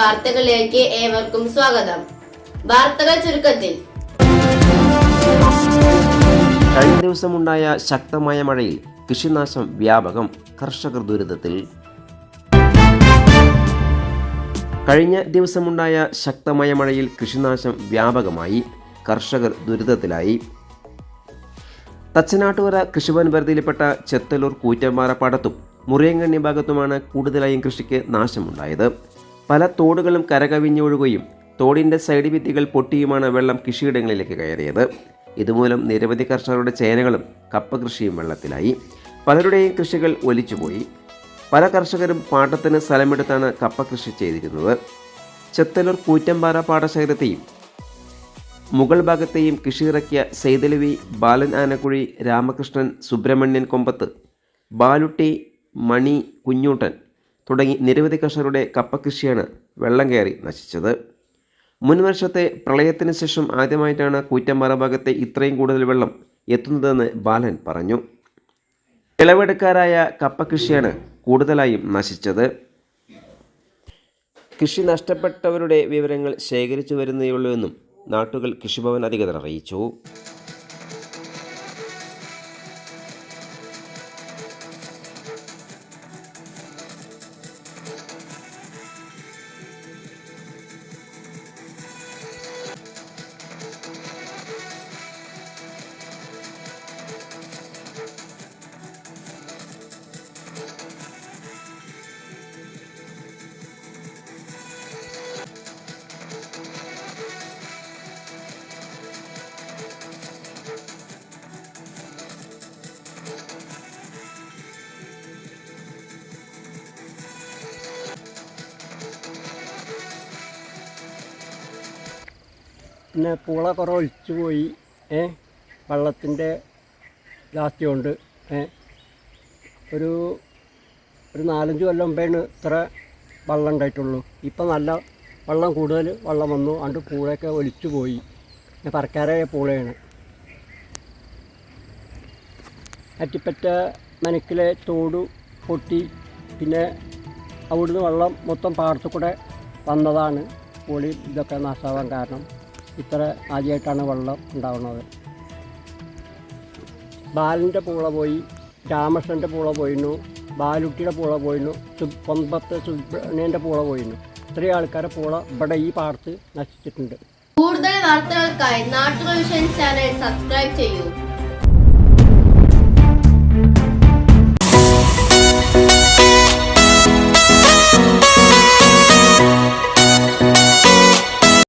വാർത്തകളിലേക്ക് ഏവർക്കും സ്വാഗതം. വാർത്തകൾ ചുരുക്കത്തിൽ. കഴിഞ്ഞ ദിവസമുണ്ടായ ശക്തമായ മഴയിൽ കൃഷിനാശം വ്യാപകം, കർഷകർ ദുരിതത്തിൽ. കഴിഞ്ഞ ദിവസമുണ്ടായ ശക്തമായ മഴയിൽ കൃഷിനാശം വ്യാപകമായി, കർഷകർ ദുരിതത്തിലായി. തച്ചനാട്ടുകര കൃഷിഭവൻ പരിധിയിൽപ്പെട്ട ചെത്തലൂർ കൂറ്റമ്പാറ പാടത്തും മുറിയങ്കണ്ണി ഭാഗത്തുമാണ് കൂടുതലായും കൃഷിക്ക് നാശമുണ്ടായത്. പല തോടുകളും കരകവിഞ്ഞൊഴുകുകയും തോടിൻ്റെ സൈഡ് ഭിത്തികൾ പൊട്ടിയുമാണ് വെള്ളം കൃഷിയിടങ്ങളിലേക്ക് കയറിയത്. ഇതുമൂലം നിരവധി കർഷകരുടെ ചേനകളും കപ്പ കൃഷിയും വെള്ളത്തിലായി. പലരുടെയും കൃഷികൾ ഒലിച്ചുപോയി. പല കർഷകരും പാട്ടത്തിന് സ്ഥലമെടുത്താണ് കപ്പ കൃഷി ചെയ്തിരുന്നത്. ചെത്തലൂർ കൂറ്റമ്പാറ പാടശേഖരത്തെയും മുകൾ ഭാഗത്തെയും കൃഷിയിറക്കിയ സെയ്തലവി, ബാലൻ ആനക്കുഴി, രാമകൃഷ്ണൻ, സുബ്രഹ്മണ്യൻ കൊമ്പത്ത്, ബാലുട്ടി, മണി, കുഞ്ഞൂട്ടൻ തുടങ്ങി നിരവധി കർഷകരുടെ കപ്പ കൃഷിയാണ് വെള്ളം കയറി നശിച്ചത്. മുൻവർഷത്തെ പ്രളയത്തിന് ശേഷം ആദ്യമായിട്ടാണ് കൂറ്റമ്പാറ ഭാഗത്തെ ഇത്രയും കൂടുതൽ വെള്ളം എത്തുന്നതെന്ന് ബാലൻ പറഞ്ഞു. വിളവെടുക്കാരായ കപ്പ കൃഷിയാണ് കൂടുതലായും നശിച്ചത്. കൃഷി നഷ്ടപ്പെട്ടവരുടെ വിവരങ്ങൾ ശേഖരിച്ചു വരുന്നേയുള്ളൂ എന്നും നാട്ടുകൾ കൃഷിഭവൻ അധികൃതർ അറിയിച്ചു. പിന്നെ പൂള കുറേ ഒലിച്ചു പോയി. വെള്ളത്തിൻ്റെ ജാസ്തി കൊണ്ട് ഒരു 4-5 കൊല്ലം മുമ്പാണ് ഇത്ര വെള്ളം ഉണ്ടായിട്ടുള്ളൂ. ഇപ്പം നല്ല വെള്ളം കൂടുതൽ വെള്ളം വന്നു, അതുകൊണ്ട് പൂളയൊക്കെ ഒലിച്ചു പോയി. പറക്കാരായ പൂളയാണ്. അറ്റിപ്പറ്റ മനക്കിലെ തോട് പൊട്ടി, പിന്നെ അവിടുന്ന് വെള്ളം മൊത്തം പാടത്തു കൂടെ വന്നതാണ് പൂളി ഇതൊക്കെ നാശമാവാൻ കാരണം. ഇത്ര ആദ്യമായിട്ടാണ് വെള്ളം ഉണ്ടാവുന്നത്. ബാലൻ്റെ പൂള പോയി, രാമകൃഷ്ണൻ്റെ പൂള പോയിരുന്നു, ബാലുട്ടിയുടെ പൂള പോയിരുന്നു, കൊമ്പത്ത് സുബ്രഹ്മണ്യൻ്റെ പൂള പോയിരുന്നു. ഇത്രയും ആൾക്കാരെ പൂള ഇവിടെ ഈ പാടത്ത് നശിച്ചിട്ടുണ്ട്. കൂടുതൽ വാർത്തകൾക്കായി നാട്ടുകൾ വിഷൻ ചാനൽ സബ്സ്ക്രൈബ് ചെയ്യൂ.